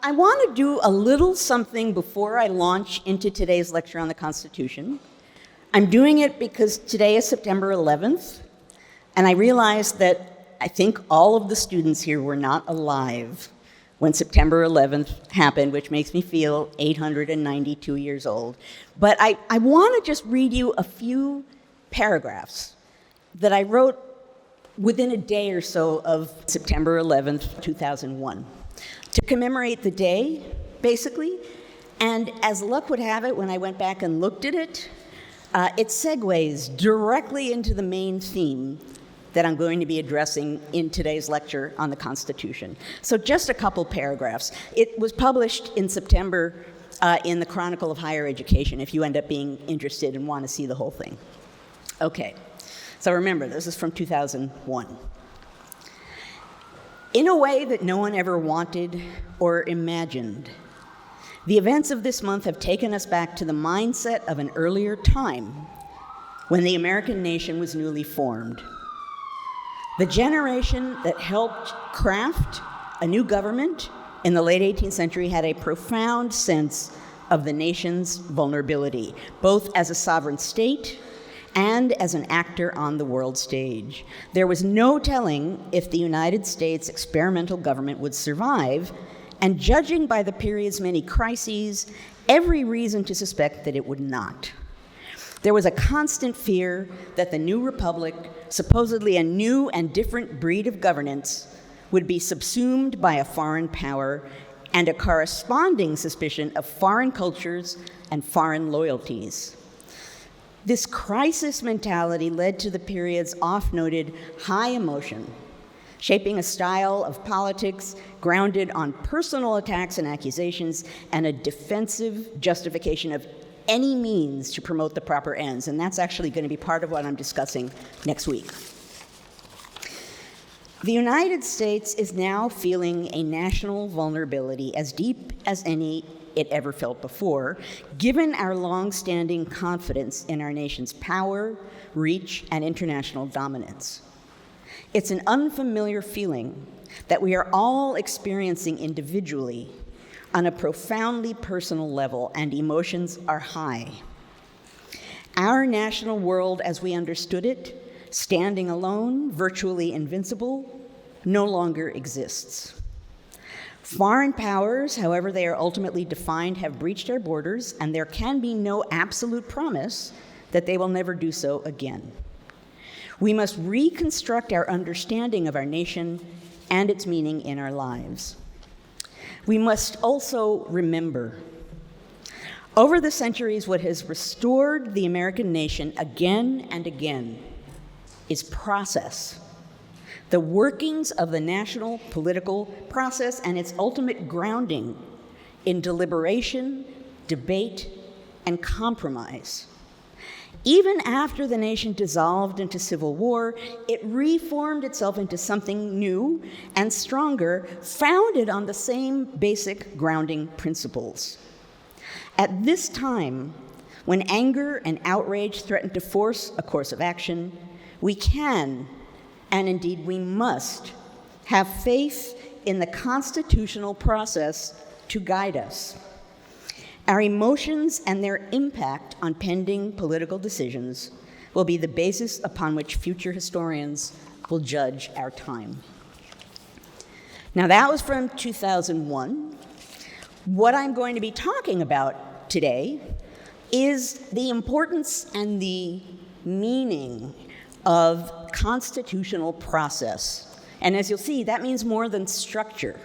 I want to do a little something before I launch into today's lecture on the Constitution. I'm doing it because today is September 11th, and I realized that I think all of the students here were not alive when September 11th happened, which makes me feel 892 years old. But I want to just read you a few paragraphs that I wrote within a day or so of September 11th, 2001, to commemorate the day, basically. And as luck would have it, when I went back and looked at it, it segues directly into the main theme that I'm going to be addressing in today's lecture on the Constitution. So just a couple paragraphs. It was published in September in the Chronicle of Higher Education, if you end up being interested and want to see the whole thing. Okay, so remember, this is from 2001. In a way that no one ever wanted or imagined, the events of this month have taken us back to the mindset of an earlier time when the American nation was newly formed. The generation that helped craft a new government in the late 18th century had a profound sense of the nation's vulnerability, both as a sovereign state and as an actor on the world stage. There was no telling if the United States experimental government would survive, and judging by the period's many crises, every reason to suspect that it would not. There was a constant fear that the new republic, supposedly a new and different breed of governance, would be subsumed by a foreign power, and a corresponding suspicion of foreign cultures and foreign loyalties. This crisis mentality led to the period's oft-noted high emotion, shaping a style of politics grounded on personal attacks and accusations and a defensive justification of any means to promote the proper ends. And that's actually going to be part of what I'm discussing next week. The United States is now feeling a national vulnerability as deep as any it ever felt before, given our long-standing confidence in our nation's power, reach, and international dominance. It's an unfamiliar feeling that we are all experiencing individually on a profoundly personal level, and emotions are high. Our national world as we understood it, standing alone, virtually invincible, no longer exists. Foreign powers, however they are ultimately defined, have breached our borders, and there can be no absolute promise that they will never do so again. We must reconstruct our understanding of our nation and its meaning in our lives. We must also remember, over the centuries, what has restored the American nation again and again is process. The workings of the national political process and its ultimate grounding in deliberation, debate, and compromise. Even after the nation dissolved into civil war, it reformed itself into something new and stronger, founded on the same basic grounding principles. At this time, when anger and outrage threaten to force a course of action, we can, and indeed we must, have faith in the constitutional process to guide us. Our emotions and their impact on pending political decisions will be the basis upon which future historians will judge our time. Now, that was from 2001. What I'm going to be talking about today is the importance and the meaning of constitutional process. And as you'll see, that means more than structure.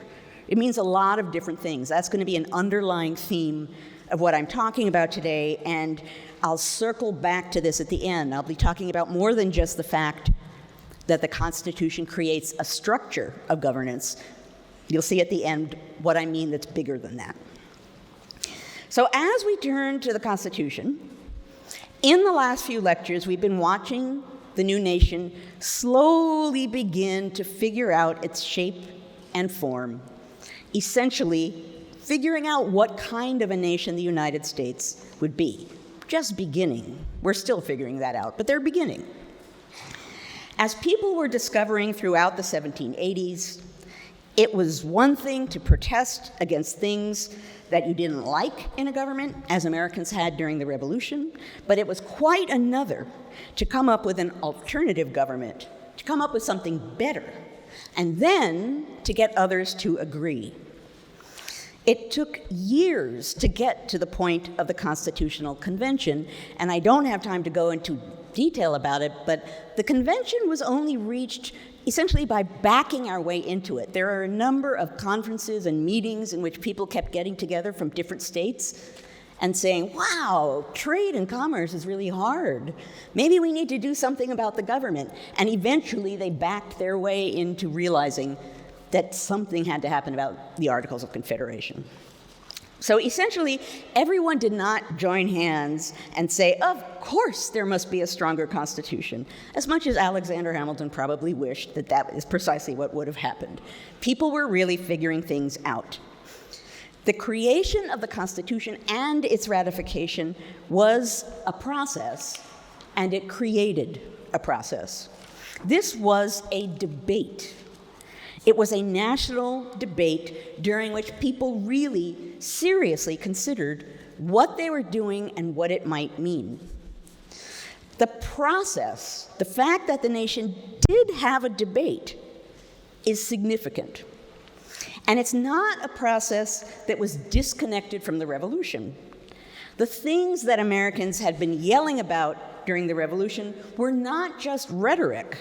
It means a lot of different things. That's going to be an underlying theme of what I'm talking about today, and I'll circle back to this at the end. I'll be talking about more than just the fact that the Constitution creates a structure of governance. You'll see at the end what I mean that's bigger than that. So as we turn to the Constitution, in the last few lectures, we've been watching the new nation slowly begin to figure out its shape and form, essentially figuring out what kind of a nation the United States would be. Just beginning. We're still figuring that out, but they're beginning. As people were discovering throughout the 1780s, It was one thing to protest against things that you didn't like in a government, as Americans had during the Revolution, but it was quite another to come up with an alternative government, to come up with something better, and then to get others to agree. It took years to get to the point of the Constitutional Convention, and I don't have time to go into detail about it, but the convention was only reached essentially by backing our way into it. There are a number of conferences and meetings in which people kept getting together from different states and saying, wow, trade and commerce is really hard. Maybe we need to do something about the government. And eventually they backed their way into realizing that something had to happen about the Articles of Confederation. So essentially, everyone did not join hands and say, of course there must be a stronger Constitution, as much as Alexander Hamilton probably wished that that is precisely what would have happened. People were really figuring things out. The creation of the Constitution and its ratification was a process, and it created a process. This was a debate. It was a national debate during which people really seriously considered what they were doing and what it might mean. The process, the fact that the nation did have a debate, is significant. And it's not a process that was disconnected from the Revolution. The things that Americans had been yelling about during the Revolution were not just rhetoric.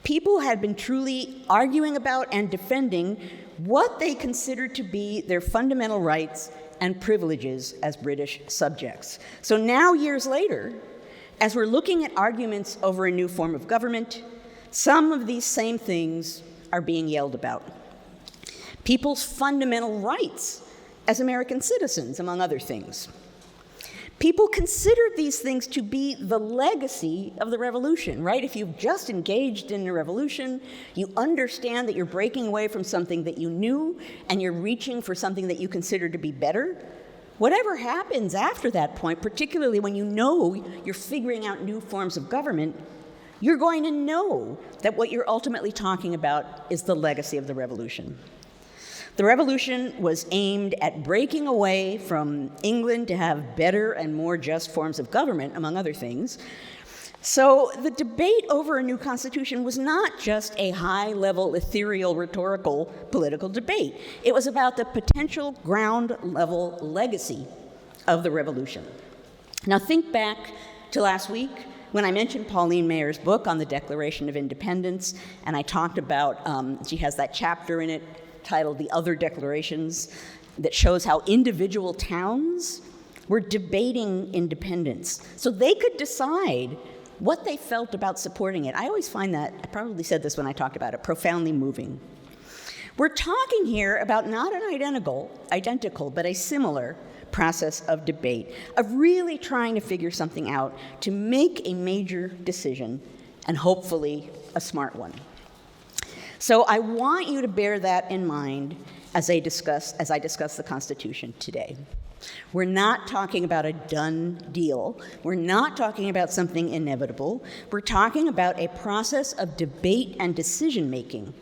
People had been truly arguing about and defending what they considered to be their fundamental rights and privileges as British subjects. So now, years later, as we're looking at arguments over a new form of government, some of these same things are being yelled about. People's fundamental rights as American citizens, among other things. People considered these things to be the legacy of the Revolution, right? If you've just engaged in the Revolution, you understand that you're breaking away from something that you knew, and you're reaching for something that you consider to be better. Whatever happens after that point, particularly when you know you're figuring out new forms of government, you're going to know that what you're ultimately talking about is the legacy of the Revolution. The Revolution was aimed at breaking away from England to have better and more just forms of government, among other things. So the debate over a new constitution was not just a high-level, ethereal, rhetorical, political debate. It was about the potential ground-level legacy of the Revolution. Now think back to last week when I mentioned Pauline Mayer's book on the Declaration of Independence, and I talked about, she has that chapter in it titled The Other Declarations, that shows how individual towns were debating independence so they could decide what they felt about supporting it. I always find that, I probably said this when I talked about it, profoundly moving. We're talking here about not an identical, but a similar process of debate, of really trying to figure something out to make a major decision, and hopefully a smart one. So I want you to bear that in mind as I discuss the Constitution today. We're not talking about a done deal. We're not talking about something inevitable. We're talking about a process of debate and decision-making.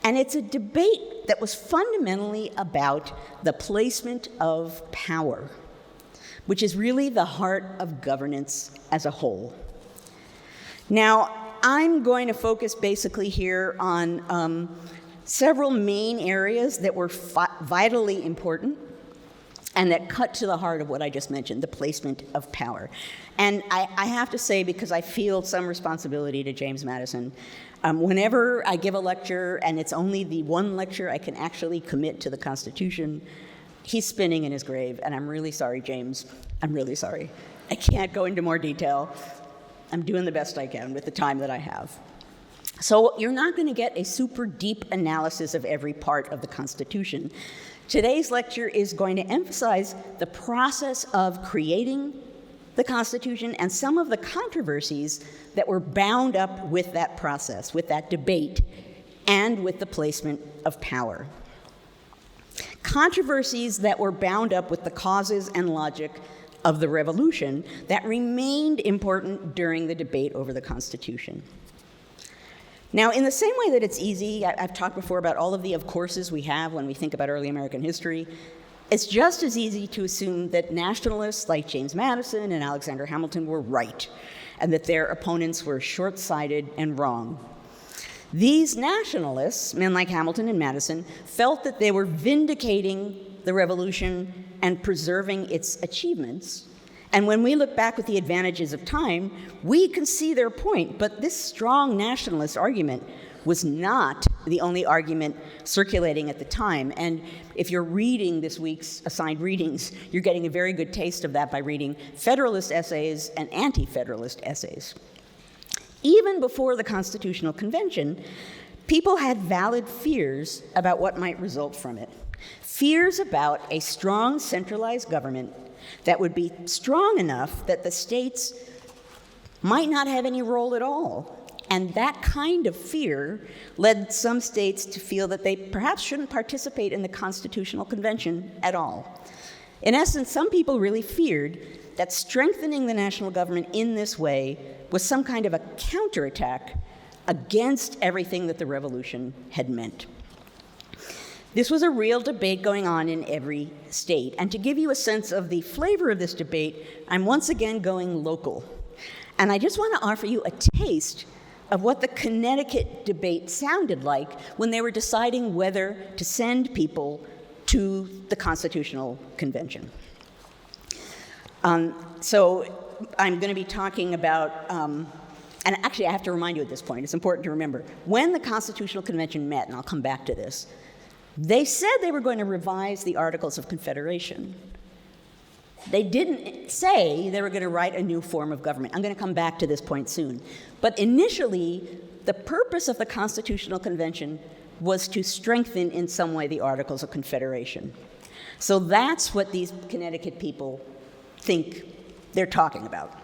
And it's a debate that was fundamentally about the placement of power, which is really the heart of governance as a whole. Now, I'm going to focus basically here on several main areas that were vitally important and that cut to the heart of what I just mentioned, the placement of power. And I have to say, because I feel some responsibility to James Madison, whenever I give a lecture, and it's only the one lecture I can actually commit to the Constitution, he's spinning in his grave, and I'm really sorry, James. I'm really sorry. I can't go into more detail. I'm doing the best I can with the time that I have. So you're not going to get a super deep analysis of every part of the Constitution. Today's lecture is going to emphasize the process of creating the Constitution and some of the controversies that were bound up with that process, with that debate, and with the placement of power. Controversies that were bound up with the causes and logic of the Revolution that remained important during the debate over the Constitution. Now, in the same way that it's easy, I've talked before about all of the of courses we have when we think about early American history, it's just as easy to assume that nationalists like James Madison and Alexander Hamilton were right, and that their opponents were short-sighted and wrong. These nationalists, men like Hamilton and Madison, felt that they were vindicating the revolution and preserving its achievements. And when we look back with the advantages of time, we can see their point. But this strong nationalist argument was not the only argument circulating at the time. And if you're reading this week's assigned readings, you're getting a very good taste of that by reading Federalist essays and anti-Federalist essays. Even before the Constitutional Convention, people had valid fears about what might result from it. Fears about a strong centralized government that would be strong enough that the states might not have any role at all. And that kind of fear led some states to feel that they perhaps shouldn't participate in the Constitutional Convention at all. In essence, some people really feared that strengthening the national government in this way was some kind of a counterattack against everything that the revolution had meant. This was a real debate going on in every state. And to give you a sense of the flavor of this debate, I'm once again going local. And I just want to offer you a taste of what the Connecticut debate sounded like when they were deciding whether to send people to the Constitutional Convention. So I'm going to be talking about, and actually I have to remind you at this point, it's important to remember, when the Constitutional Convention met, and I'll come back to this, they said they were going to revise the Articles of Confederation. They didn't say they were going to write a new form of government. I'm going to come back to this point soon. But initially, the purpose of the Constitutional Convention was to strengthen in some way the Articles of Confederation. So that's what these Connecticut people think they're talking about.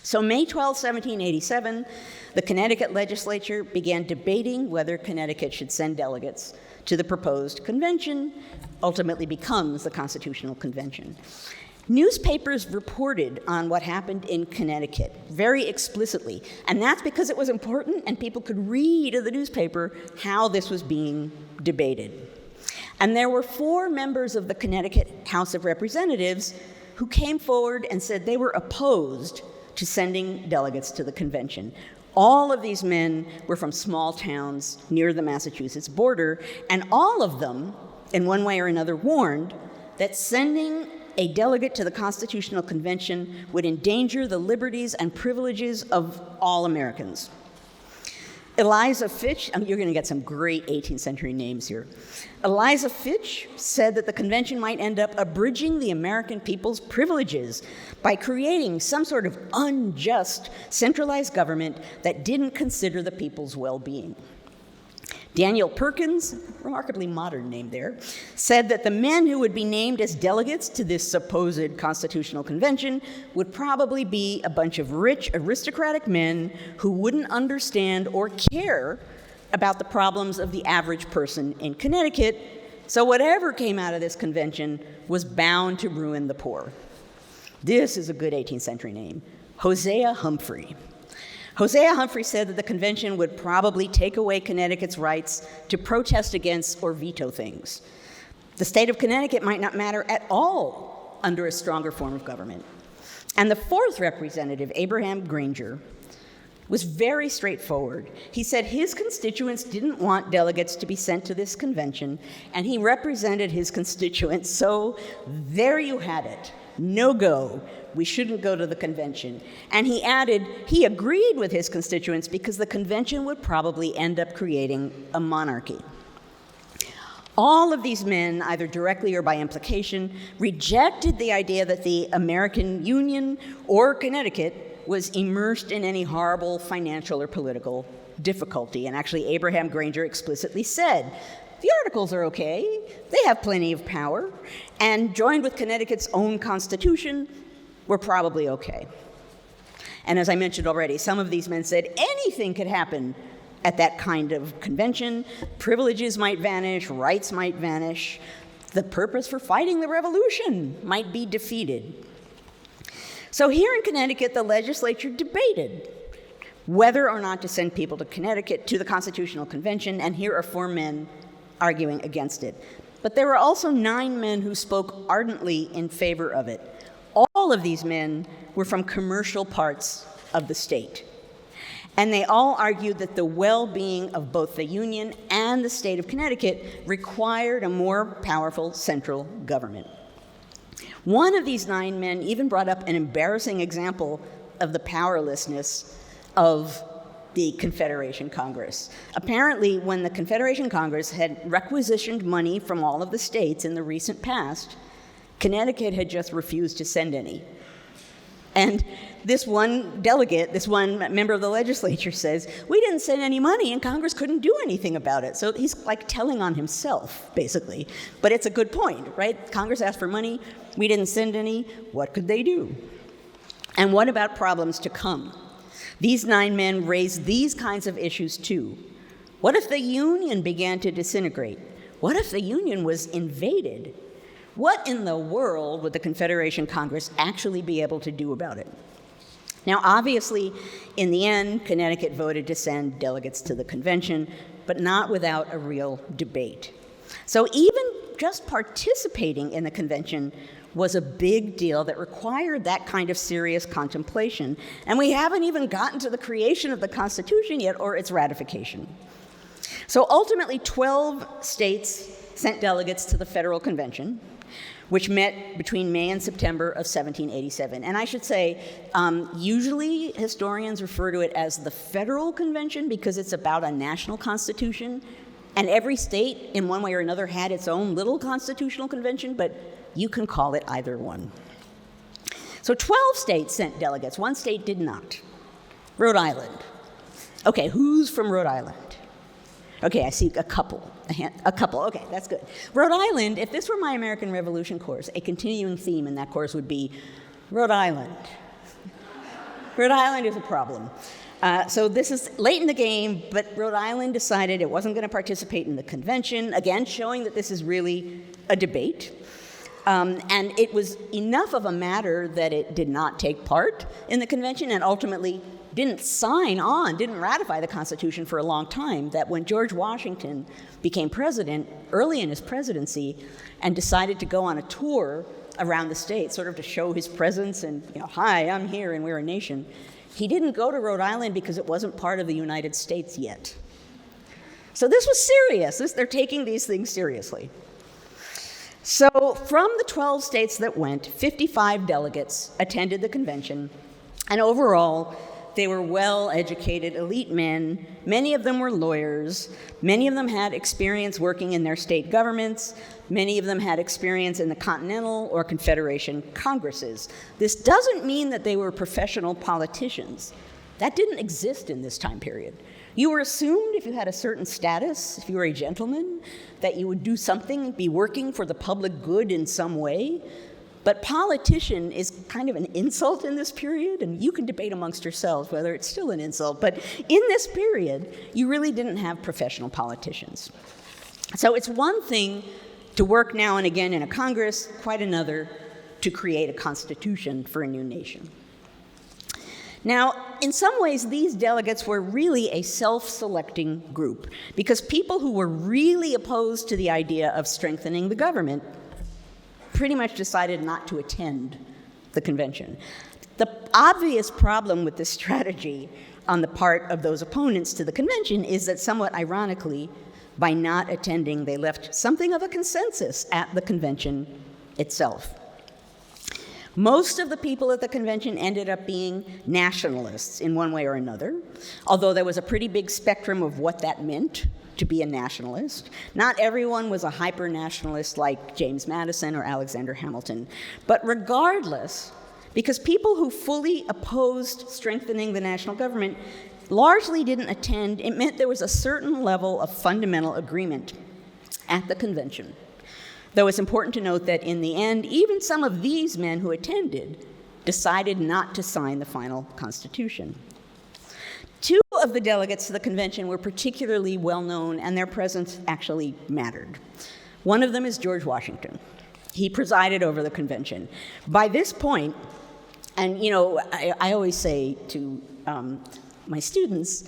So May 12, 1787, the Connecticut legislature began debating whether Connecticut should send delegates to the proposed convention, ultimately becomes the Constitutional Convention. Newspapers reported on what happened in Connecticut very explicitly, and that's because it was important and people could read in the newspaper how this was being debated. And there were 4 members of the Connecticut House of Representatives who came forward and said they were opposed to sending delegates to the convention. All of these men were from small towns near the Massachusetts border, and all of them, in one way or another, warned that sending a delegate to the Constitutional Convention would endanger the liberties and privileges of all Americans. Eliza Fitch, you're going to get some great 18th century names here. Eliza Fitch said that the convention might end up abridging the American people's privileges by creating some sort of unjust centralized government that didn't consider the people's well-being. Daniel Perkins, remarkably modern name there, said that the men who would be named as delegates to this supposed Constitutional Convention would probably be a bunch of rich, aristocratic men who wouldn't understand or care about the problems of the average person in Connecticut, so whatever came out of this convention was bound to ruin the poor. This is a good 18th century name, Hosea Humphrey. Hosea Humphrey said that the convention would probably take away Connecticut's rights to protest against or veto things. The state of Connecticut might not matter at all under a stronger form of government. And the 4th representative, Abraham Granger, was very straightforward. He said his constituents didn't want delegates to be sent to this convention, and he represented his constituents, so there you had it. No go. We shouldn't go to the convention. And he added he agreed with his constituents because the convention would probably end up creating a monarchy. All of these men, either directly or by implication, rejected the idea that the American Union or Connecticut was immersed in any horrible financial or political difficulty. And actually, Abraham Granger explicitly said, the Articles are okay, they have plenty of power, and joined with Connecticut's own constitution, we're probably okay. And as I mentioned already, some of these men said anything could happen at that kind of convention. Privileges might vanish, rights might vanish. The purpose for fighting the revolution might be defeated. So here in Connecticut, the legislature debated whether or not to send people to Connecticut to the Constitutional Convention, and here are 4 men arguing against it. But there were also 9 men who spoke ardently in favor of it. All of these men were from commercial parts of the state. And they all argued that the well-being of both the Union and the state of Connecticut required a more powerful central government. One of these 9 men even brought up an embarrassing example of the powerlessness of the Confederation Congress. Apparently, when the Confederation Congress had requisitioned money from all of the states in the recent past, Connecticut had just refused to send any. And this one delegate, this one member of the legislature says, we didn't send any money and Congress couldn't do anything about it. So he's like telling on himself, basically. But it's a good point, right? Congress asked for money, we didn't send any, what could they do? And what about problems to come? These 9 men raised these kinds of issues too. What if the Union began to disintegrate? What if the Union was invaded? What in the world would the Confederation Congress actually be able to do about it? Now, obviously, in the end, Connecticut voted to send delegates to the convention, but not without a real debate. So even just participating in the convention was a big deal that required that kind of serious contemplation. And we haven't even gotten to the creation of the Constitution yet, or its ratification. So ultimately, 12 states sent delegates to the Federal Convention, which met between May and September of 1787. And I should say, usually historians refer to it as the Federal Convention because it's about a national constitution, and every state, in one way or another, had its own little constitutional convention, but you can call it either one. So 12 states sent delegates. 1 state did not. Rhode Island. Okay, who's from Rhode Island? Okay, I see a couple. A couple, okay, that's good. Rhode Island, if this were my American Revolution course, a continuing theme in that course would be Rhode Island. Rhode Island is a problem. So this is late in the game, but Rhode Island decided it wasn't going to participate in the convention, again, showing that this is really a debate. And it was enough of a matter that it did not take part in the convention and ultimately didn't ratify the Constitution for a long time, that when George Washington became president early in his presidency and decided to go on a tour around the state, sort of to show his presence and, hi, I'm here and we're a nation, he didn't go to Rhode Island because it wasn't part of the United States yet. So this was serious. They're taking these things seriously. So from the 12 states that went, 55 delegates attended the convention, and overall, they were well-educated, elite men. Many of them were lawyers. Many of them had experience working in their state governments. Many of them had experience in the Continental or Confederation Congresses. This doesn't mean that they were professional politicians. That didn't exist in this time period. You were assumed, if you had a certain status, if you were a gentleman, that you would do something, be working for the public good in some way. But politician is kind of an insult in this period, and you can debate amongst yourselves whether it's still an insult. But in this period, you really didn't have professional politicians. So it's one thing to work now and again in a Congress, quite another to create a constitution for a new nation. Now, in some ways, these delegates were really a self-selecting group, because people who were really opposed to the idea of strengthening the government pretty much decided not to attend the convention. The obvious problem with this strategy on the part of those opponents to the convention is that, somewhat ironically, by not attending, they left something of a consensus at the convention itself. Most of the people at the convention ended up being nationalists in one way or another, although there was a pretty big spectrum of what that meant to be a nationalist. Not everyone was a hyper-nationalist like James Madison or Alexander Hamilton. But regardless, because people who fully opposed strengthening the national government largely didn't attend, it meant there was a certain level of fundamental agreement at the convention. Though it's important to note that in the end, even some of these men who attended decided not to sign the final Constitution. 2 of the delegates to the convention were particularly well-known, and their presence actually mattered. One of them is George Washington. He presided over the convention. By this point, and I always say to my students,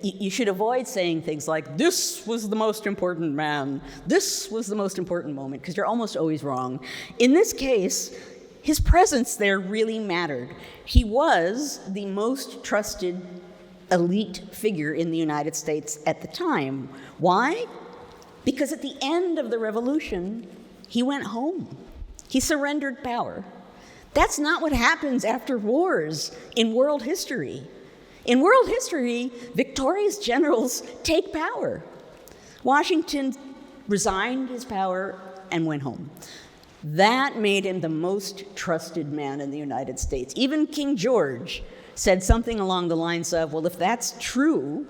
you should avoid saying things like, this was the most important man, this was the most important moment, because you're almost always wrong. In this case, his presence there really mattered. He was the most trusted elite figure in the United States at the time. Why? Because at the end of the revolution, he went home. He surrendered power. That's not what happens after wars in world history. In world history, victorious generals take power. Washington resigned his power and went home. That made him the most trusted man in the United States. Even King George said something along the lines of, well, if that's true,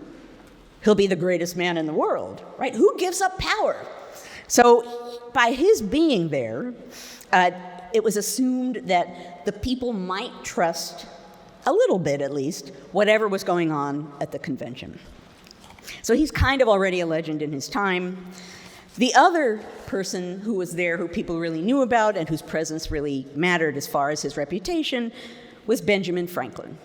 he'll be the greatest man in the world, right? Who gives up power? So by his being there, it was assumed that the people might trust, a little bit at least, whatever was going on at the convention. So he's kind of already a legend in his time. The other person who was there who people really knew about and whose presence really mattered as far as his reputation was Benjamin Franklin.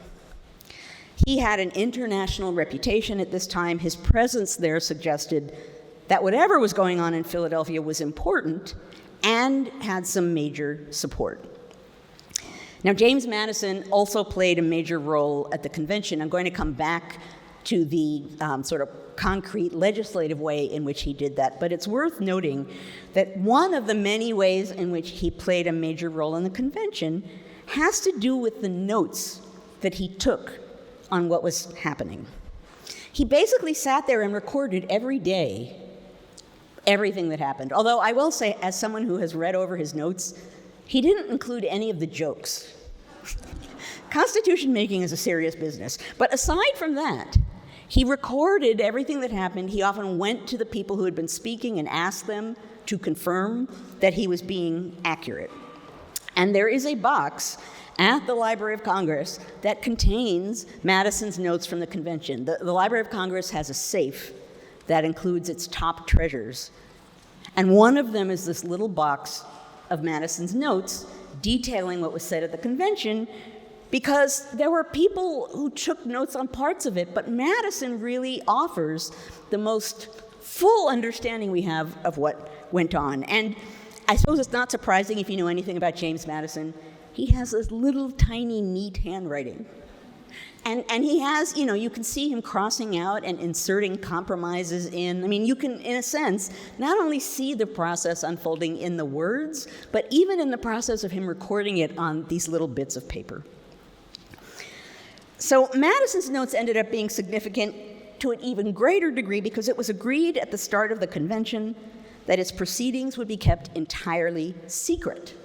He had an international reputation at this time. His presence there suggested that whatever was going on in Philadelphia was important and had some major support. Now, James Madison also played a major role at the convention. I'm going to come back to the sort of concrete legislative way in which he did that, but it's worth noting that one of the many ways in which he played a major role in the convention has to do with the notes that he took on what was happening. He basically sat there and recorded every day everything that happened. Although I will say, as someone who has read over his notes, he didn't include any of the jokes. Constitution making is a serious business. But aside from that, he recorded everything that happened. He often went to the people who had been speaking and asked them to confirm that he was being accurate. And there is a box at the Library of Congress that contains Madison's notes from the convention. The Library of Congress has a safe that includes its top treasures. And one of them is this little box of Madison's notes detailing what was said at the convention, because there were people who took notes on parts of it, but Madison really offers the most full understanding we have of what went on. And I suppose it's not surprising if you know anything about James Madison. He has this little tiny neat handwriting. And he has, you can see him crossing out and inserting compromises in. I mean, you can, in a sense, not only see the process unfolding in the words, but even in the process of him recording it on these little bits of paper. So Madison's notes ended up being significant to an even greater degree because it was agreed at the start of the convention that its proceedings would be kept entirely secret.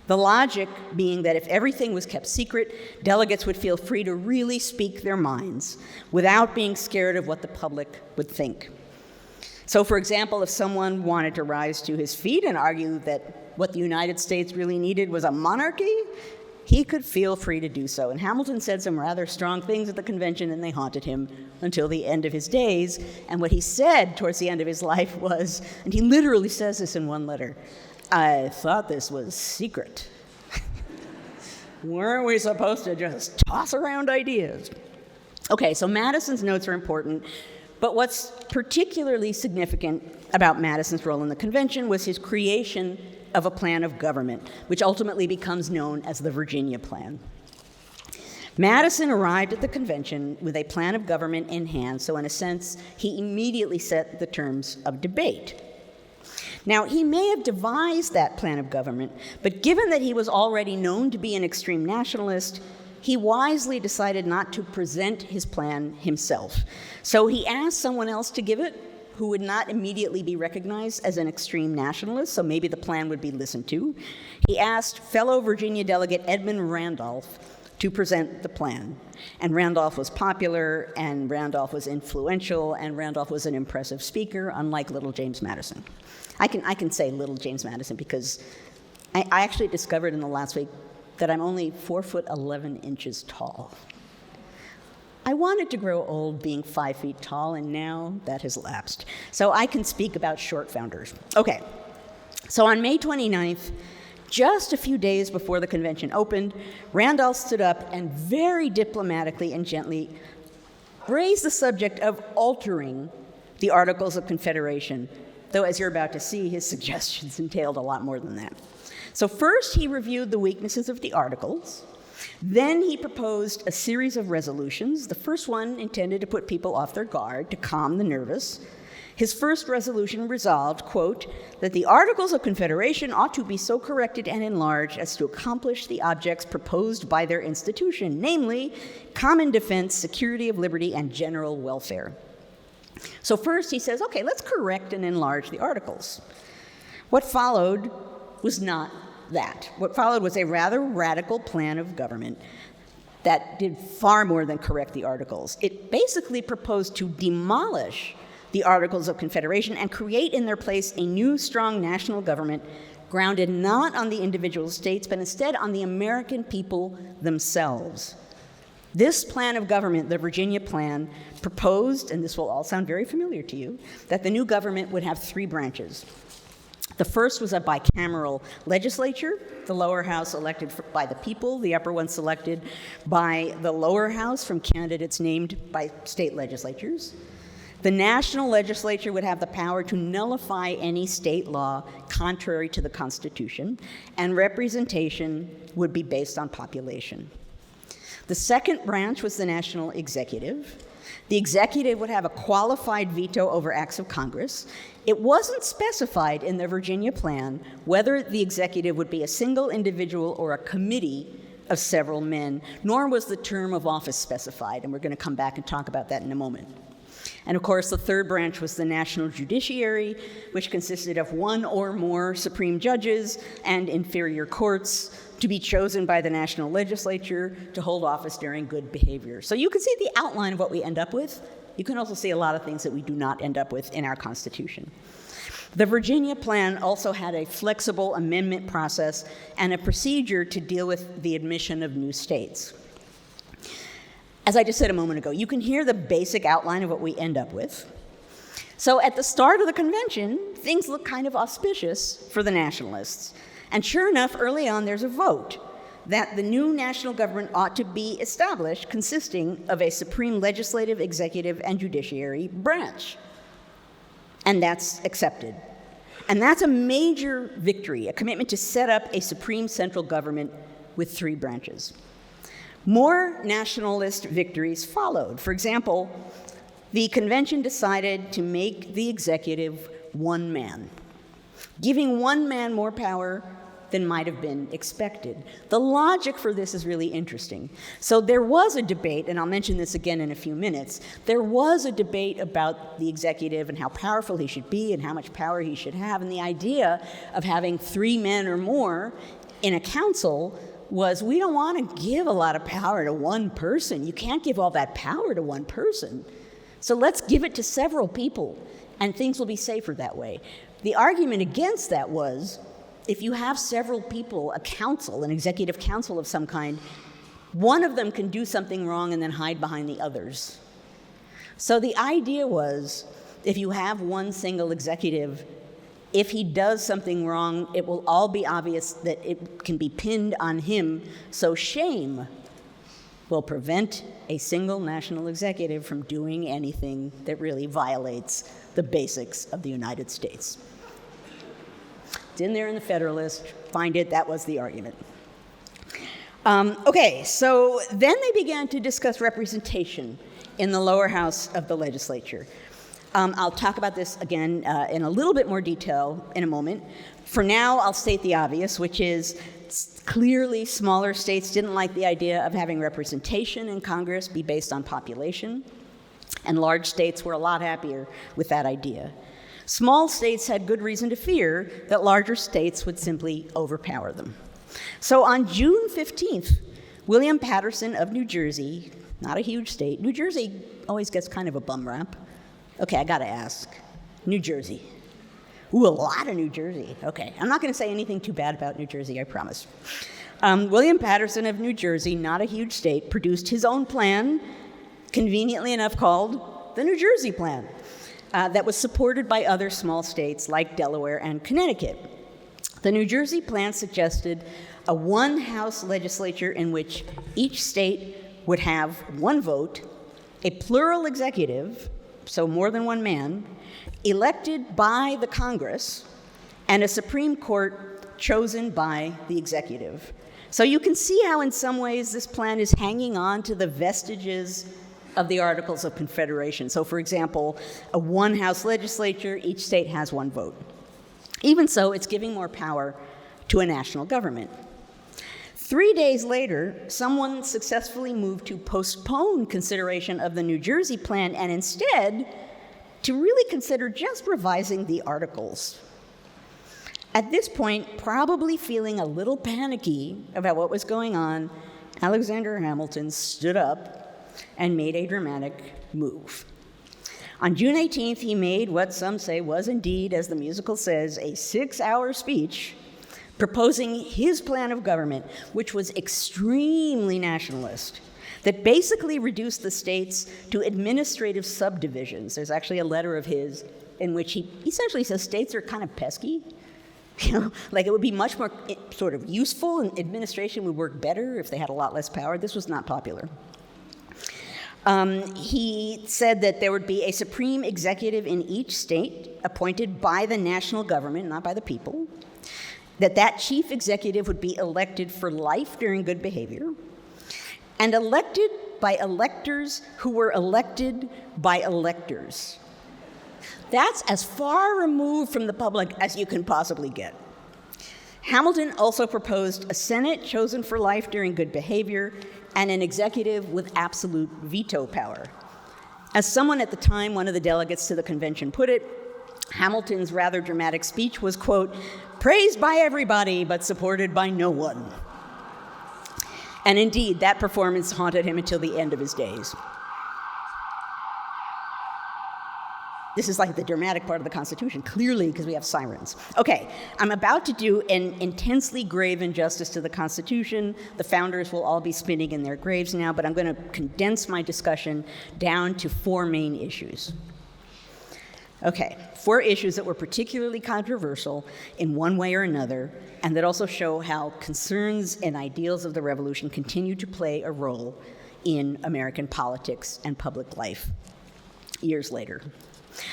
The logic being that if everything was kept secret, delegates would feel free to really speak their minds without being scared of what the public would think. So, for example, if someone wanted to rise to his feet and argue that what the United States really needed was a monarchy, he could feel free to do so. And Hamilton said some rather strong things at the convention, and they haunted him until the end of his days. And what he said towards the end of his life was, and he literally says this in one letter, I thought this was secret. Weren't we supposed to just toss around ideas? Okay, so Madison's notes are important, but what's particularly significant about Madison's role in the convention was his creation of a plan of government, which ultimately becomes known as the Virginia Plan. Madison arrived at the convention with a plan of government in hand, so in a sense, he immediately set the terms of debate. Now, he may have devised that plan of government, but given that he was already known to be an extreme nationalist, he wisely decided not to present his plan himself. So he asked someone else to give it who would not immediately be recognized as an extreme nationalist, so maybe the plan would be listened to. He asked fellow Virginia delegate Edmund Randolph to present the plan. And Randolph was popular, and Randolph was influential, and Randolph was an impressive speaker, unlike little James Madison. I can say little James Madison because I actually discovered in the last week that I'm only 4'11" tall. I wanted to grow old being 5 feet tall, and now that has lapsed. So I can speak about short founders. Okay, so on May 29th, just a few days before the convention opened, Randolph stood up and very diplomatically and gently raised the subject of altering the Articles of Confederation, though as you're about to see, his suggestions entailed a lot more than that. So first, he reviewed the weaknesses of the Articles. Then he proposed a series of resolutions, the first one intended to put people off their guard, to calm the nervous. His first resolution resolved, quote, that the Articles of Confederation ought to be so corrected and enlarged as to accomplish the objects proposed by their institution, namely, common defense, security of liberty, and general welfare. So first he says, okay, let's correct and enlarge the Articles. What followed was not that. What followed was a rather radical plan of government that did far more than correct the Articles. It basically proposed to demolish the Articles of Confederation and create in their place a new strong national government grounded not on the individual states, but instead on the American people themselves. This plan of government, the Virginia Plan, proposed, and this will all sound very familiar to you, that the new government would have three branches. The first was a bicameral legislature, the lower house elected by the people, the upper one selected by the lower house from candidates named by state legislatures. The national legislature would have the power to nullify any state law contrary to the Constitution, and representation would be based on population. The second branch was the national executive. The executive would have a qualified veto over acts of Congress. It wasn't specified in the Virginia Plan whether the executive would be a single individual or a committee of several men, nor was the term of office specified, and we're going to come back and talk about that in a moment. And of course, the third branch was the national judiciary, which consisted of one or more supreme judges and inferior courts to be chosen by the national legislature to hold office during good behavior. So you can see the outline of what we end up with. You can also see a lot of things that we do not end up with in our Constitution. The Virginia Plan also had a flexible amendment process and a procedure to deal with the admission of new states. As I just said a moment ago, you can hear the basic outline of what we end up with. So at the start of the convention, things look kind of auspicious for the nationalists. And sure enough, early on, there's a vote that the new national government ought to be established consisting of a supreme legislative, executive, and judiciary branch. And that's accepted. And that's a major victory, a commitment to set up a supreme central government with three branches. More nationalist victories followed. For example, the convention decided to make the executive one man, giving one man more power than might have been expected. The logic for this is really interesting. So there was a debate, and I'll mention this again in a few minutes, there was a debate about the executive and how powerful he should be and how much power he should have, and the idea of having three men or more in a council was, we don't want to give a lot of power to one person. You can't give all that power to one person. So let's give it to several people, and things will be safer that way. The argument against that was, if you have several people, a council, an executive council of some kind, one of them can do something wrong and then hide behind the others. So the idea was, if you have one single executive, if he does something wrong, it will all be obvious that it can be pinned on him, so shame will prevent a single national executive from doing anything that really violates the basics of the United States. It's in there in the Federalist. Find it. That was the argument. Okay, so then they began to discuss representation in the lower house of the legislature. I'll talk about this again in a little bit more detail in a moment. For now, I'll state the obvious, which is clearly smaller states didn't like the idea of having representation in Congress be based on population, and large states were a lot happier with that idea. Small states had good reason to fear that larger states would simply overpower them. So on June 15th, William Paterson of New Jersey, not a huge state, New Jersey always gets kind of a bum rap. Okay, I gotta ask, New Jersey. Ooh, a lot of New Jersey. Okay, I'm not gonna say anything too bad about New Jersey, I promise. William Paterson of New Jersey, not a huge state, produced his own plan, conveniently enough called the New Jersey Plan, that was supported by other small states like Delaware and Connecticut. The New Jersey Plan suggested a one-house legislature in which each state would have one vote a plural executive, so more than one man, elected by the Congress, and a Supreme Court chosen by the executive. So you can see how in some ways this plan is hanging on to the vestiges of the Articles of Confederation. So for example, a one-house legislature, each state has one vote. Even so, it's giving more power to a national government. 3 days later, someone successfully moved to postpone consideration of the New Jersey plan and instead to really consider just revising the Articles. At this point, probably feeling a little panicky about what was going on, Alexander Hamilton stood up and made a dramatic move. On June 18th, he made what some say was indeed, as the musical says, a 6-hour speech proposing his plan of government, which was extremely nationalist, that basically reduced the states to administrative subdivisions. There's actually a letter of his in which he essentially says states are kind of pesky. You know, like it would be much more sort of useful and administration would work better if they had a lot less power. This was not popular. He said that there would be a supreme executive in each state appointed by the national government, not by the people, that chief executive would be elected for life during good behavior, and elected by electors who were elected by electors. That's as far removed from the public as you can possibly get. Hamilton also proposed a Senate chosen for life during good behavior and an executive with absolute veto power. As someone at the time, one of the delegates to the convention, put it, Hamilton's rather dramatic speech was, quote, praised by everybody but supported by no one. And indeed, that performance haunted him until the end of his days. This is like the dramatic part of the Constitution, clearly, because we have sirens. Okay, I'm about to do an intensely grave injustice to the Constitution. The founders will all be spinning in their graves now, but I'm going to condense my discussion down to 4 main issues. Okay, 4 issues that were particularly controversial in one way or another, and that also show how concerns and ideals of the Revolution continue to play a role in American politics and public life years later.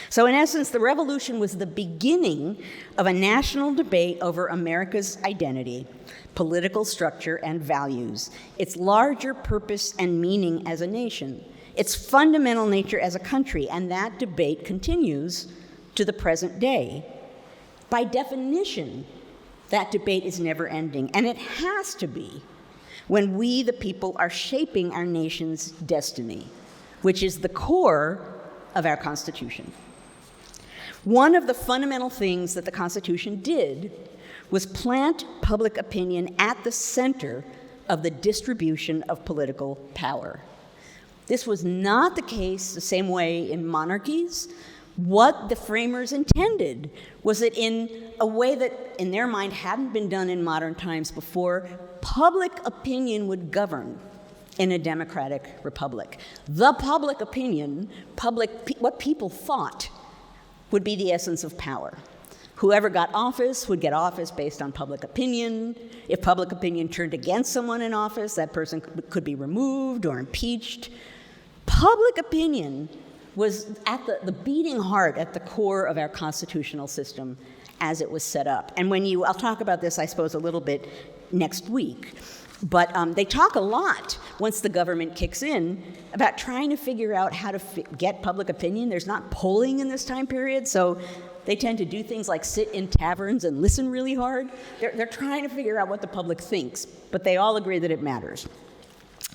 So in essence, the Revolution was the beginning of a national debate over America's identity, political structure, and values, its larger purpose and meaning as a nation, its fundamental nature as a country, and that debate continues to the present day. By definition, that debate is never ending, and it has to be when we, the people, are shaping our nation's destiny, which is the core of our Constitution. One of the fundamental things that the Constitution did was plant public opinion at the center of the distribution of political power. This was not the case the same way in monarchies. What the framers intended was that in a way that, in their mind, hadn't been done in modern times before, public opinion would govern in a democratic republic. The public opinion, what people thought, would be the essence of power. Whoever got office would get office based on public opinion. If public opinion turned against someone in office, that person could be removed or impeached. Public opinion was at the beating heart, at the core of our constitutional system as it was set up. And I'll talk about this, I suppose, a little bit next week. But they talk a lot, once the government kicks in, about trying to figure out how to get public opinion. There's not polling in this time period, so they tend to do things like sit in taverns and listen really hard. They're trying to figure out what the public thinks, but they all agree that it matters.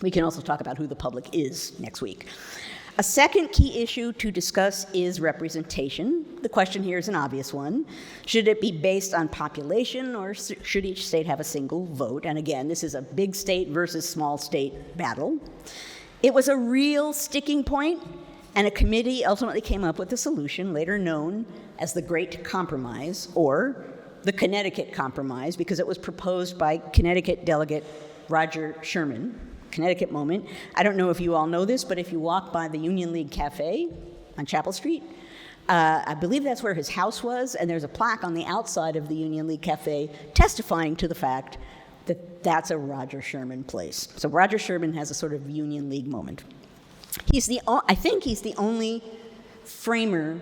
We can also talk about who the public is next week. A second key issue to discuss is representation. The question here is an obvious one. Should it be based on population, or should each state have a single vote? And again, this is a big state versus small state battle. It was a real sticking point, and a committee ultimately came up with a solution, later known as the Great Compromise, or the Connecticut Compromise, because it was proposed by Connecticut delegate Roger Sherman. Connecticut moment. I don't know if you all know this, but if you walk by the Union League Cafe on Chapel Street, I believe that's where his house was, and there's a plaque on the outside of the Union League Cafe testifying to the fact that that's a Roger Sherman place. So Roger Sherman has a sort of Union League moment. I think he's the only framer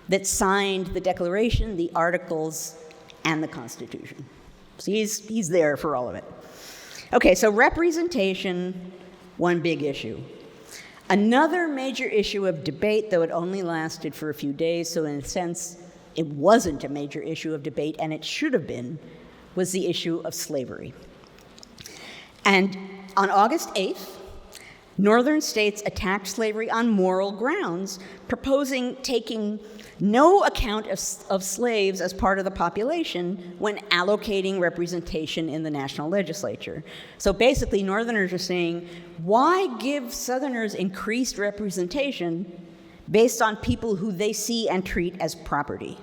that signed the Declaration, the Articles, and the Constitution. So he's there for all of it. Okay, so representation, one big issue. Another major issue of debate, though it only lasted for a few days, so in a sense, it wasn't a major issue of debate, and it should have been, was the issue of slavery. And on August 8th, northern states attacked slavery on moral grounds, proposing taking no account of slaves as part of the population when allocating representation in the national legislature. So basically, Northerners are saying, why give Southerners increased representation based on people who they see and treat as property?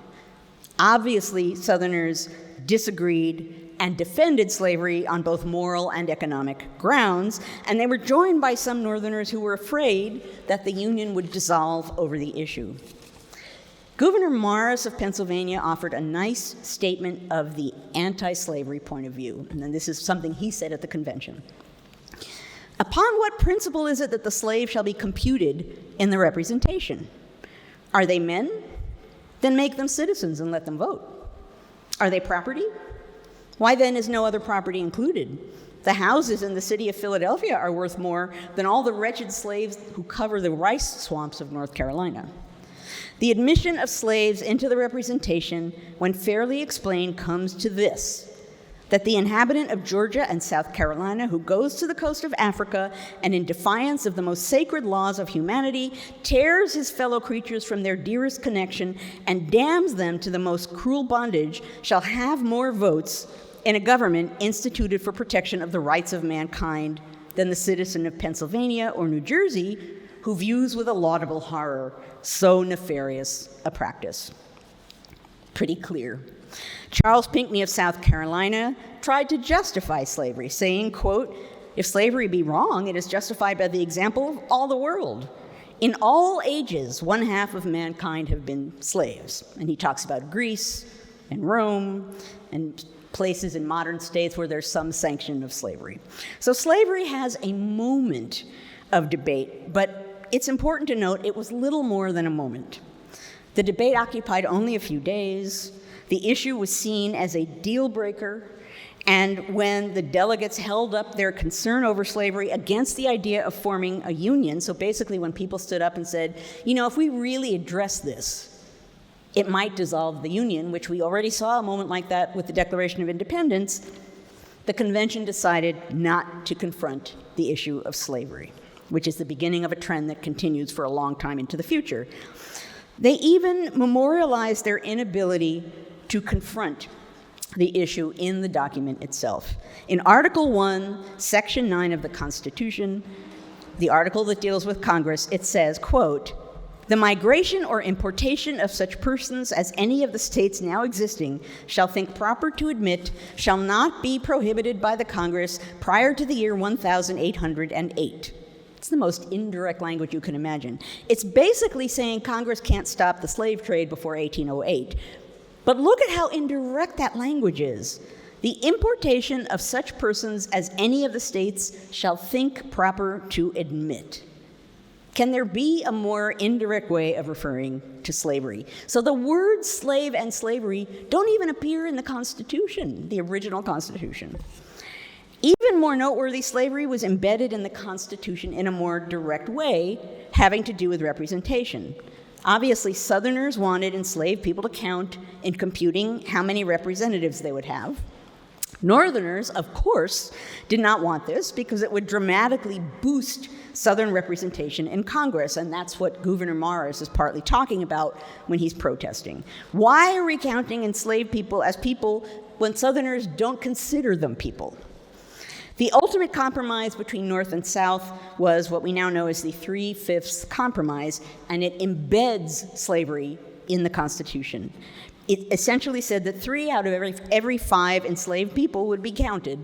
Obviously, Southerners disagreed and defended slavery on both moral and economic grounds, and they were joined by some Northerners who were afraid that the Union would dissolve over the issue. Gouverneur Morris of Pennsylvania offered a nice statement of the anti-slavery point of view, and then this is something he said at the convention. Upon what principle is it that the slave shall be computed in the representation? Are they men? Then make them citizens and let them vote. Are they property? Why then is no other property included? The houses in the city of Philadelphia are worth more than all the wretched slaves who cover the rice swamps of North Carolina. The admission of slaves into the representation, when fairly explained, comes to this: that the inhabitant of Georgia and South Carolina who goes to the coast of Africa and in defiance of the most sacred laws of humanity tears his fellow creatures from their dearest connection and damns them to the most cruel bondage shall have more votes in a government instituted for protection of the rights of mankind than the citizen of Pennsylvania or New Jersey who views with a laudable horror so nefarious a practice. Pretty clear. Charles Pinckney of South Carolina tried to justify slavery, saying, quote, "If slavery be wrong, it is justified by the example of all the world. In all ages, one half of mankind have been slaves." And he talks about Greece and Rome and places in modern states where there's some sanction of slavery. So slavery has a moment of debate, but it's important to note it was little more than a moment. The debate occupied only a few days. The issue was seen as a deal breaker, and when the delegates held up their concern over slavery against the idea of forming a union, so basically when people stood up and said, you know, if we really address this, it might dissolve the Union, which we already saw a moment like that with the Declaration of Independence, the convention decided not to confront the issue of slavery, which is the beginning of a trend that continues for a long time into the future. They even memorialized their inability to confront the issue in the document itself. In Article 1, Section 9 of the Constitution, the article that deals with Congress, it says, quote, "The migration or importation of such persons as any of the states now existing shall think proper to admit shall not be prohibited by the Congress prior to the year 1808. It's the most indirect language you can imagine. It's basically saying Congress can't stop the slave trade before 1808. But look at how indirect that language is. The importation of such persons as any of the states shall think proper to admit. Can there be a more indirect way of referring to slavery? So the words slave and slavery don't even appear in the Constitution, the original Constitution. Even more noteworthy, slavery was embedded in the Constitution in a more direct way, having to do with representation. Obviously, Southerners wanted enslaved people to count in computing how many representatives they would have. Northerners, of course, did not want this because it would dramatically boost Southern representation in Congress, and that's what Gouverneur Morris is partly talking about when he's protesting. Why are we counting enslaved people as people when Southerners don't consider them people? The ultimate compromise between North and South was what we now know as the 3/5 compromise, and it embeds slavery in the Constitution. It essentially said that 3 out of every 5 enslaved people would be counted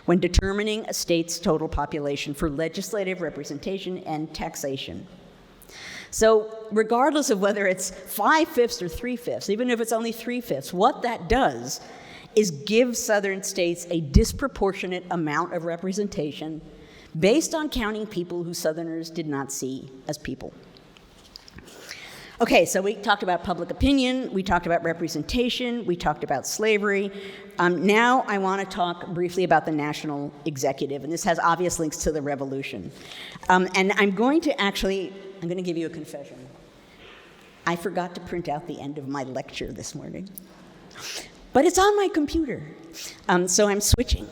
when determining a state's total population for legislative representation and taxation. So regardless of whether it's 5/5 or 3/5, even if it's only 3/5, what that does is give Southern states a disproportionate amount of representation based on counting people who Southerners did not see as people. Okay, so we talked about public opinion, we talked about representation, we talked about slavery. Now I want to talk briefly about the national executive, and this has obvious links to the revolution. And I'm going to give you a confession. I forgot to print out the end of my lecture this morning, but it's on my computer. So I'm switching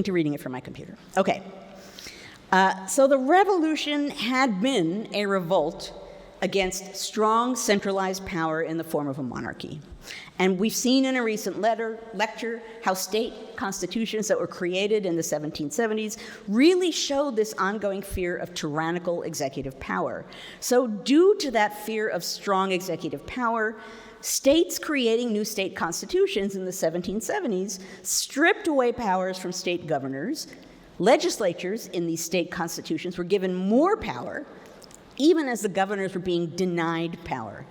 to reading it from my computer. Okay, so the revolution had been a revolt against strong centralized power in the form of a monarchy. And we've seen in a recent lecture how state constitutions that were created in the 1770s really showed this ongoing fear of tyrannical executive power. So due to that fear of strong executive power, states creating new state constitutions in the 1770s stripped away powers from state governors. Legislatures in these state constitutions were given more power, even as the governors were being denied power.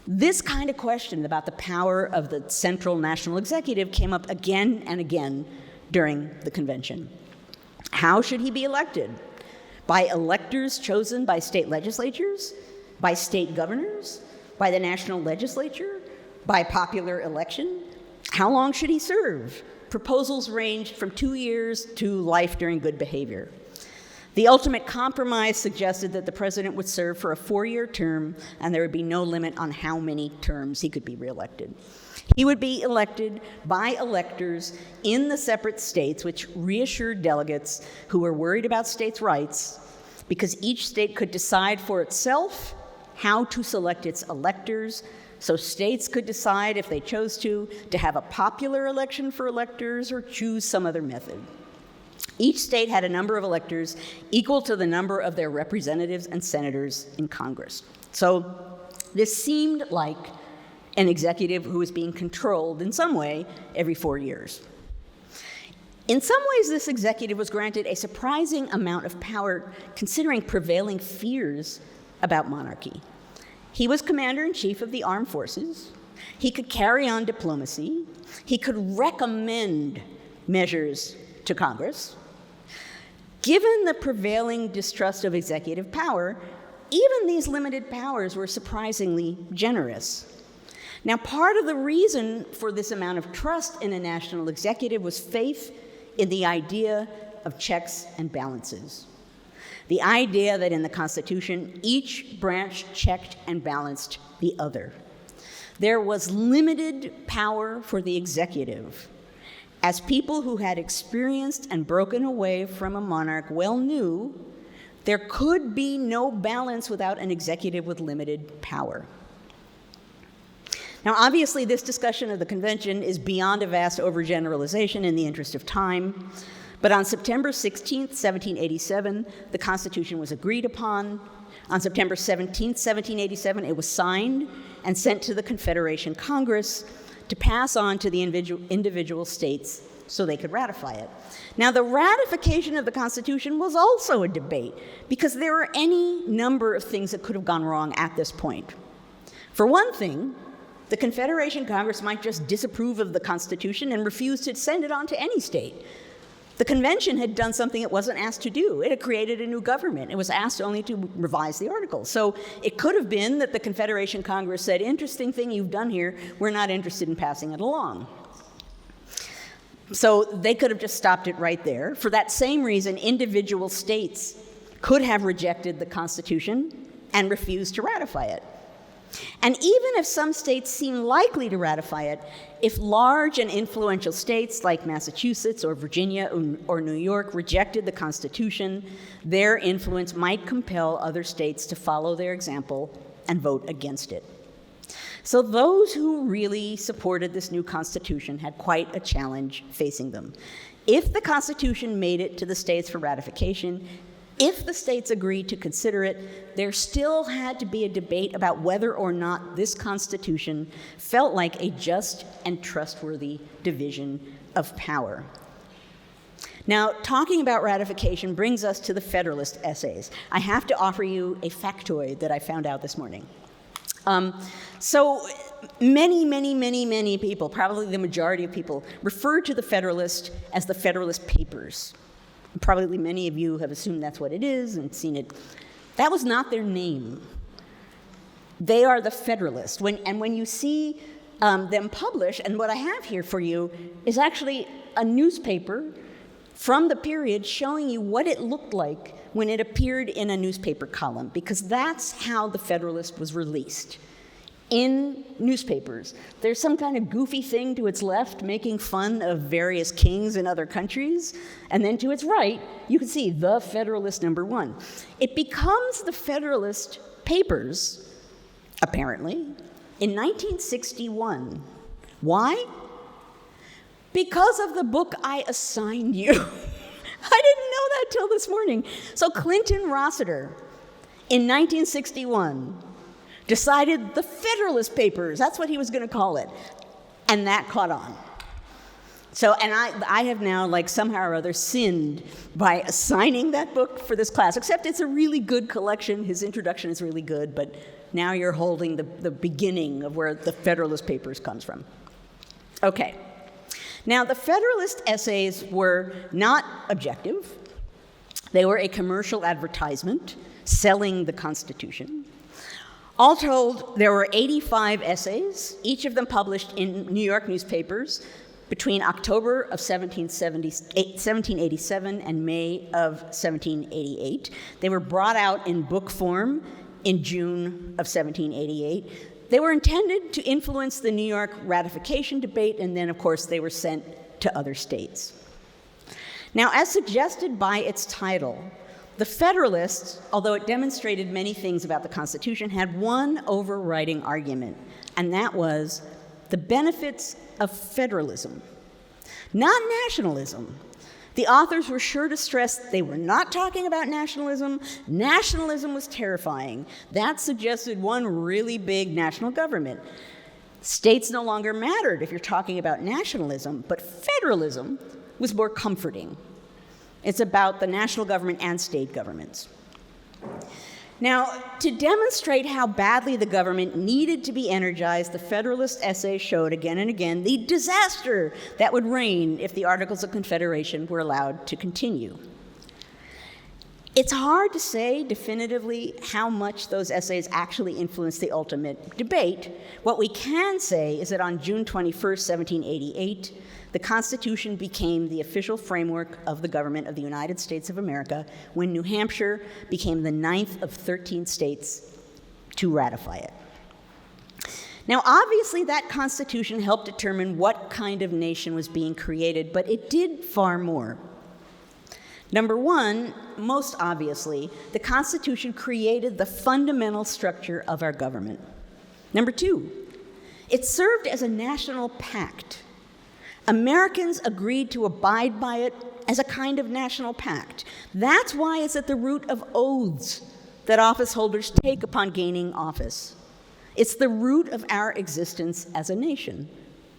This kind of question about the power of the central national executive came up again and again during the convention. How should he be elected? By electors chosen by state legislatures? By state governors? By the national legislature? By popular election? How long should he serve? Proposals ranged from 2 years to life during good behavior. The ultimate compromise suggested that the president would serve for a 4-year term and there would be no limit on how many terms he could be reelected. He would be elected by electors in the separate states, which reassured delegates who were worried about states' rights, because each state could decide for itself how to select its electors. So states could decide, if they chose to have a popular election for electors or choose some other method. Each state had a number of electors equal to the number of their representatives and senators in Congress. So this seemed like an executive who was being controlled in some way every 4 years. In some ways, this executive was granted a surprising amount of power considering prevailing fears about monarchy. He was commander-in-chief of the armed forces. He could carry on diplomacy. He could recommend measures to Congress. Given the prevailing distrust of executive power, even these limited powers were surprisingly generous. Now, part of the reason for this amount of trust in a national executive was faith in the idea of checks and balances. The idea that in the Constitution, each branch checked and balanced the other. There was limited power for the executive. As people who had experienced and broken away from a monarch well knew, there could be no balance without an executive with limited power. Now, obviously, this discussion of the convention is beyond a vast overgeneralization in the interest of time, but on September 16th, 1787, the Constitution was agreed upon. On September 17th, 1787, it was signed and sent to the Confederation Congress to pass on to the individual states so they could ratify it. Now, the ratification of the Constitution was also a debate because there were any number of things that could have gone wrong at this point. For one thing, the Confederation Congress might just disapprove of the Constitution and refuse to send it on to any state. The convention had done something it wasn't asked to do. It had created a new government. It was asked only to revise the articles. So it could have been that the Confederation Congress said, interesting thing you've done here, we're not interested in passing it along. So they could have just stopped it right there. For that same reason, individual states could have rejected the Constitution and refused to ratify it. And even if some states seem likely to ratify it, if large and influential states like Massachusetts or Virginia or New York rejected the Constitution, their influence might compel other states to follow their example and vote against it. So those who really supported this new Constitution had quite a challenge facing them. If the Constitution made it to the states for ratification, if the states agreed to consider it, there still had to be a debate about whether or not this Constitution felt like a just and trustworthy division of power. Now, talking about ratification brings us to the Federalist essays. I have to offer you a factoid that I found out this morning. So many people, probably the majority of people, refer to the Federalist as the Federalist Papers. Probably many of you have assumed that's what it is and seen it. That was not their name. They are the Federalists. When you see them publish, and what I have here for you is actually a newspaper from the period showing you what it looked like when it appeared in a newspaper column, because that's how the Federalist was released, in newspapers. There's some kind of goofy thing to its left making fun of various kings in other countries, and then to its right, you can see the Federalist #1. It becomes the Federalist Papers, apparently, in 1961. Why? Because of the book I assigned you. I didn't know that till this morning. So Clinton Rossiter, in 1961, decided the Federalist Papers, that's what he was going to call it, and that caught on. So, and I have now, like, somehow or other sinned by assigning that book for this class, except it's a really good collection. His introduction is really good, but now you're holding the beginning of where the Federalist Papers comes from. Okay. Now, the Federalist essays were not objective. They were a commercial advertisement selling the Constitution. All told, there were 85 essays, each of them published in New York newspapers between October of 1787 and May of 1788. They were brought out in book form in June of 1788. They were intended to influence the New York ratification debate, and then, of course, they were sent to other states. Now, as suggested by its title, the Federalists, although it demonstrated many things about the Constitution, had one overriding argument, and that was the benefits of federalism, not nationalism. The authors were sure to stress they were not talking about nationalism. Nationalism was terrifying. That suggested one really big national government. States no longer mattered if you're talking about nationalism, but federalism was more comforting. It's about the national government and state governments. Now, to demonstrate how badly the government needed to be energized, the Federalist essay showed again and again the disaster that would reign if the Articles of Confederation were allowed to continue. It's hard to say definitively how much those essays actually influenced the ultimate debate. What we can say is that on June 21st, 1788, the Constitution became the official framework of the government of the United States of America when New Hampshire became the 9th of 13 states to ratify it. Now, obviously, that Constitution helped determine what kind of nation was being created, but it did far more. Number one, most obviously, the Constitution created the fundamental structure of our government. Number two, it served as a national pact. Americans agreed to abide by it as a kind of national pact. That's why it's at the root of oaths that office holders take upon gaining office. It's the root of our existence as a nation,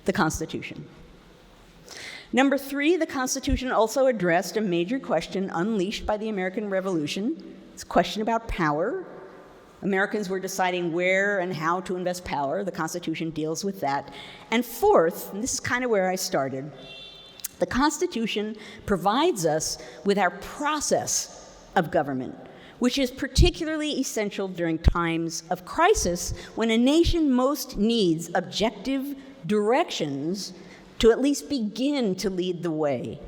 the Constitution. Number three, the Constitution also addressed a major question unleashed by the American Revolution. It's a question about power. Americans were deciding where and how to invest power. The Constitution deals with that. And fourth, and this is kind of where I started, the Constitution provides us with our process of government, which is particularly essential during times of crisis when a nation most needs objective directions to at least begin to lead the way.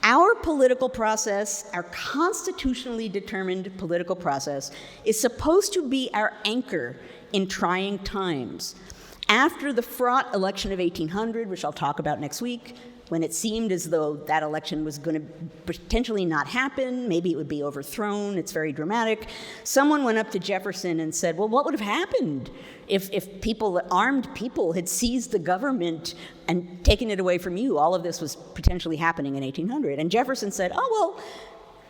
Our political process, our constitutionally determined political process, is supposed to be our anchor in trying times. After the fraught election of 1800, which I'll talk about next week, when it seemed as though that election was going to potentially not happen, maybe it would be overthrown, it's very dramatic, someone went up to Jefferson and said, well, what would have happened if armed people had seized the government and taken it away from you? All of this was potentially happening in 1800. And Jefferson said, oh, well,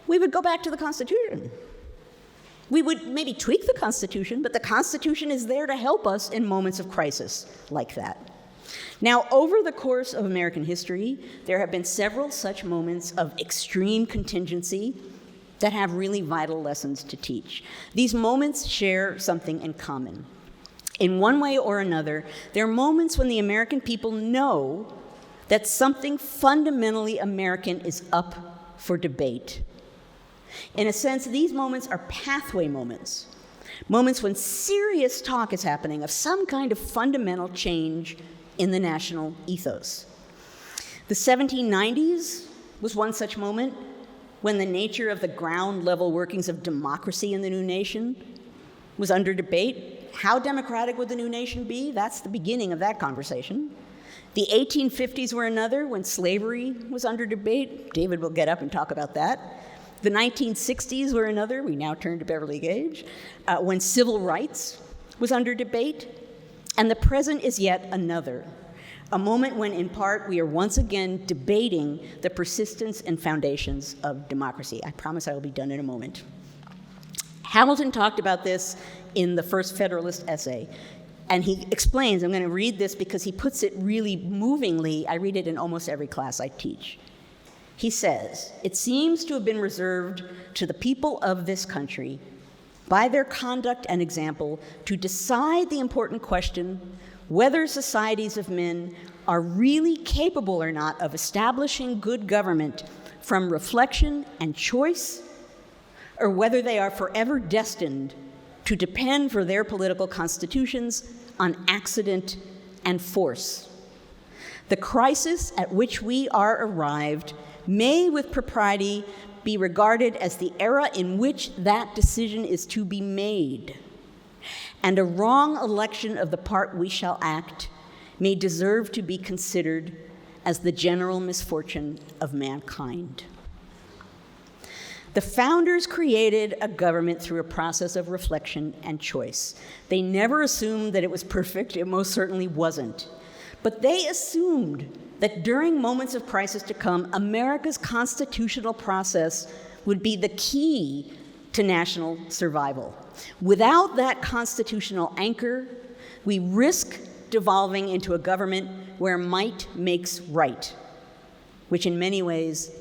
we would go back to the Constitution. We would maybe tweak the Constitution, but the Constitution is there to help us in moments of crisis like that. Now, over the course of American history, there have been several such moments of extreme contingency that have really vital lessons to teach. These moments share something in common. In one way or another, there are moments when the American people know that something fundamentally American is up for debate. In a sense, these moments are pathway moments, moments when serious talk is happening of some kind of fundamental change in the national ethos. The 1790s was one such moment when the nature of the ground level workings of democracy in the new nation was under debate. How democratic would the new nation be? That's the beginning of that conversation. The 1850s were another, when slavery was under debate. David will get up and talk about that. The 1960s were another, we now turn to Beverly Gage, when civil rights was under debate. And the present is yet another, a moment when, in part, we are once again debating the persistence and foundations of democracy. I promise I will be done in a moment. Hamilton talked about this in the first Federalist essay, and he explains, I'm going to read this because he puts it really movingly. I read it in almost every class I teach. He says, "It seems to have been reserved to the people of this country, by their conduct and example, to decide the important question whether societies of men are really capable or not of establishing good government from reflection and choice, or whether they are forever destined to depend for their political constitutions on accident and force. The crisis at which we are arrived may with propriety be regarded as the era in which that decision is to be made, and a wrong election of the part we shall act may deserve to be considered as the general misfortune of mankind." The founders created a government through a process of reflection and choice. They never assumed that it was perfect. It most certainly wasn't. But they assumed that during moments of crisis to come, America's constitutional process would be the key to national survival. Without that constitutional anchor, we risk devolving into a government where might makes right, which in many ways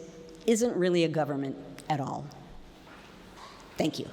isn't really a government at all. Thank you.